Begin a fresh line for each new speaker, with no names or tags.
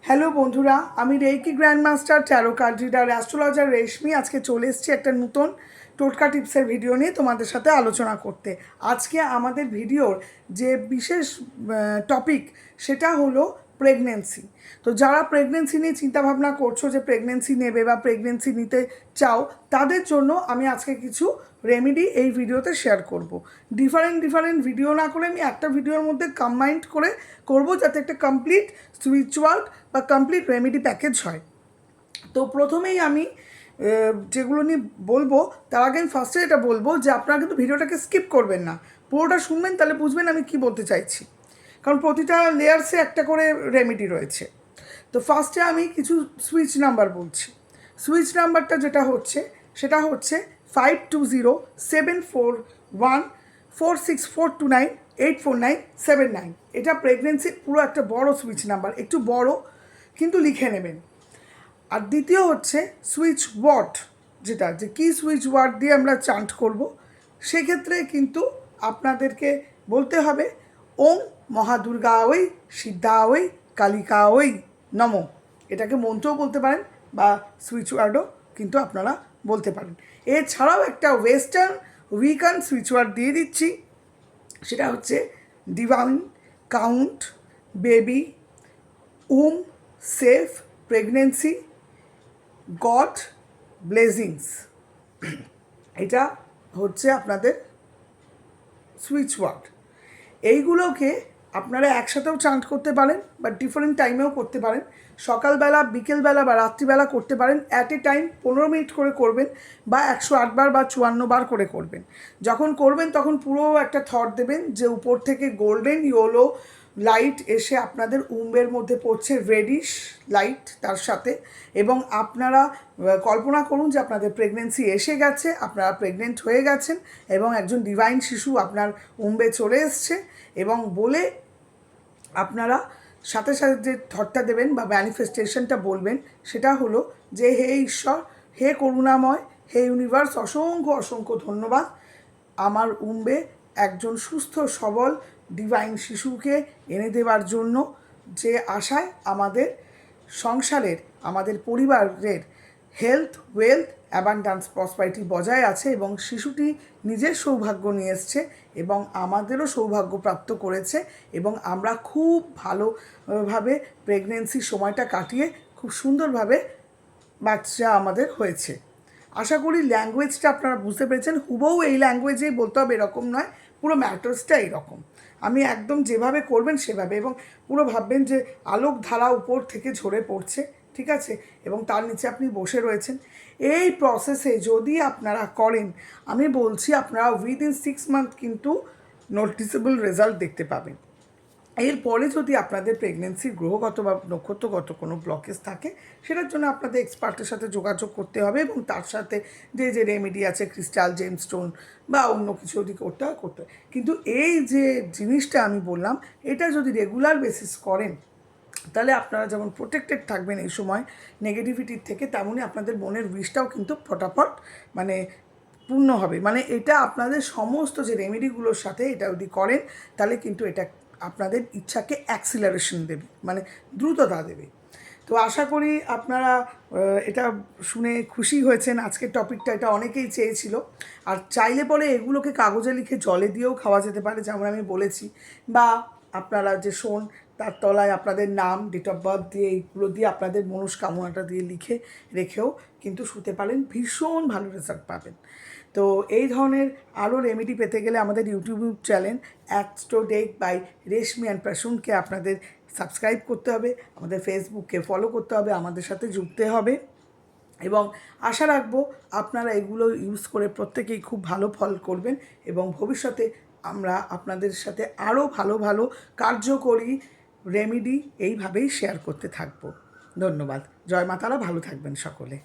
Hello বন্ধুরা, আমি reiki grandmaster tarot card reader astrologer Reshmi আজকে চলে এসেছি একটা নতুন টোটকা টিপসের ভিডিও নিয়ে তোমাদের সাথে আলোচনা করতে। আজকে আমাদের ভিডিওর যে বিশেষ টপিক সেটা হলো প্রেগনেন্সি। তো যারা প্রেগনেন্সি নিয়ে চিন্তাভাবনা করছো যে প্রেগনেন্সি নেবে বা প্রেগনেন্সি নিতে চাও, তাদের জন্য আমি আজকে কিছু রেমেডি এই ভিডিওতে শেয়ার করব। ডিফারেন্ট ভিডিও না করে আমি একটা ভিডিওর মধ্যে কম্বাইন্ড করে করব, যাতে একটা কমপ্লিট স্পিরিচুয়াল বা কমপ্লিট রেমেডি প্যাকেজ হয়। তো প্রথমেই আমি যেগুলো নিয়ে বলবো, তার আগে আমি ফার্স্টে এটা বলবো যে আপনারা কিন্তু ভিডিওটাকে স্কিপ করবেন না, পুরোটা শুনবেন, তাহলে বুঝবেন আমি কি বলতে চাইছি। কারণ প্রতিটা লেয়ার্সে একটা করে রেমেডি রয়েছে। তো ফার্স্টে আমি কিছু সুইচ নাম্বার বলছি। সুইচ নাম্বারটা যেটা হচ্ছে সেটা হচ্ছে 52071464298497 এটা প্রেগনেন্সির পুরো একটা বড় সুইচ নাম্বার, একটু বড় কিন্তু লিখে নেবেন। আর দ্বিতীয় হচ্ছে সুইচ ওয়ার্ড, যেটা যে কী সুইচ ওয়ার্ড দিয়ে আমরা চান্ট করব, সেক্ষেত্রে কিন্তু আপনাদেরকে বলতে হবে ওম মহাদুর্গা ওই সিদ্ধা ওই কালিকা ওই নম। এটাকে মন্ত্রও বলতে পারেন বা সুইচ ওয়ার্ডও কিন্তু আপনারা বলতে পারেন। এছাড়াও একটা ওয়েস্টার্ন উইকান সুইচ ওয়ার্ড দিয়ে দিচ্ছি, সেটা হচ্ছে ডিভাইন কাউন্ট বেবি উম সেফ প্রেগনেন্সি গড ব্লেসিংস। এটা হচ্ছে আপনাদের সুইচ ওয়ার্ড। এইগুলোকে আপনারা একসাথেও চান্ট করতে পারেন বা ডিফারেন্ট টাইমেও করতে পারেন। সকালবেলা, বিকেলবেলা বা রাত্রিবেলা করতে পারেন। অ্যাট এ টাইম 15 মিনিট করে করবেন বা 108 বার বা 54 বার করে করবেন। যখন করবেন তখন পুরো একটা থট দেবেন যে উপর থেকে গোল্ডেন ইয়েলো লাইট এসে আপনাদের উম্বের মধ্যে পড়ছে, রেডিশ লাইট তার সাথে, এবং আপনারা কল্পনা করুন যে আপনাদের প্রেগনেন্সি এসে গেছে, আপনারা প্রেগনেন্ট হয়ে গেছেন এবং একজন ডিভাইন শিশু আপনার উম্বে চলে এসছে। এবং বলে আপনারা সাথে সাথে যে থটটা দেবেন বা ম্যানিফেস্টেশনটা বলবেন সেটা হলো যে হে ঈশ্বর, হে করুণাময়, হে ইউনিভার্স, অসংখ্য অসংখ্য ধন্যবাদ আমার উম্বে একজন সুস্থ সবল ডিভাইন শিশুকে এনে দেওয়ার জন্য, যে আশায় আমাদের সংসারের, আমাদের পরিবারের হেলথ, ওয়েলথ, অ্যাবান্ডান্স, প্রসপারিটি বজায় আছে এবং শিশুটি নিজের সৌভাগ্য নিয়ে এসছে এবং আমাদেরও সৌভাগ্য প্রাপ্ত করেছে এবং আমরা খুব ভালোভাবে প্রেগনেন্সির সময়টা কাটিয়ে খুব সুন্দরভাবে বাচ্চা আমাদের হয়েছে। আশা করি ল্যাঙ্গুয়েজটা আপনারা বুঝতে পেরেছেন। হুবহু এই ল্যাঙ্গুয়েজেই বলতে হবে এরকম নয়, পুরো ম্যাটার্সটা এইরকম। আমি একদম যেভাবে করবেন সেভাবে, এবং পুরো ভাববেন যে আলোক ধারা উপর থেকে ঝরে পড়ছে, ঠিক আছে, এবং তার নিচে আপনি বসে রয়েছেন। এই প্রসেসে যদি আপনারা করেন, আমি বলছি আপনারা উইদিন 6 মান্থ কিন্তু নোটিসেবল রেজাল্ট দেখতে পাবেন। এরপরে যদি আপনাদের প্রেগনেন্সির গ্রহগত বা নক্ষত্রগত কোনো ব্লকেজ থাকে, সেটার জন্য আপনাদের এক্সপার্টের সাথে যোগাযোগ করতে হবে এবং তার সাথে যে রেমেডি আছে, ক্রিস্টাল, জেমস্টোন বা অন্য কিছু যদি করতে হয়। কিন্তু এই যে জিনিসটা আমি বললাম, এটা যদি রেগুলার বেসিস করেন, তাহলে আপনারা যেমন প্রোটেক্টেড থাকবেন এই সময় নেগেটিভিটির থেকে, তেমনই আপনাদের মনের উইশটাও কিন্তু ফটাফট পূর্ণ হবে। এটা আপনাদের সমস্ত যে রেমেডিগুলোর সাথে এটা যদি করেন, তাহলে কিন্তু এটা আপনাদের ইচ্ছাকে অ্যাক্সিলারেশন দেবে, দ্রুততা দেবে। তো আশা করি আপনারা এটা শুনে খুশি হয়েছেন। আজকের টপিকটা এটা অনেকেই চেয়েছিল। আর চাইলে পরে এগুলোকে কাগজে লিখে জলে দিয়েও খাওয়া যেতে পারে, যেমন আমি বলেছি, বা আপনারা যে শোন তার তলায় আপনাদের নাম, ডেট অফ বার্থ দিয়ে, এইগুলো দিয়ে আপনাদের মনস্কামনাটা দিয়ে লিখে রেখেও কিন্তু শুতে পারেন, ভীষণ ভালো রেজাল্ট পাবেন। তো এই ধরনের আরও রেমেডি পেতে গেলে আমাদের YouTube channel Astrodeck by Reshmi and প্রাসুনকে আপনাদের সাবস্ক্রাইব করতে হবে, আমাদের ফেসবুককে ফলো করতে হবে, আমাদের সাথে যুক্তে হবে, এবং আশা রাখবো আপনারা এগুলো ইউজ করে প্রত্যেকেই খুব ভালো ফল করবেন এবং ভবিষ্যতে আমরা আপনাদের সাথে আরও ভালো ভালো কার্যকরী রেমেডি এইভাবেই শেয়ার করতে থাকবো। ধন্যবাদ। জয় মা তারা, ভালো থাকবেন সকলে।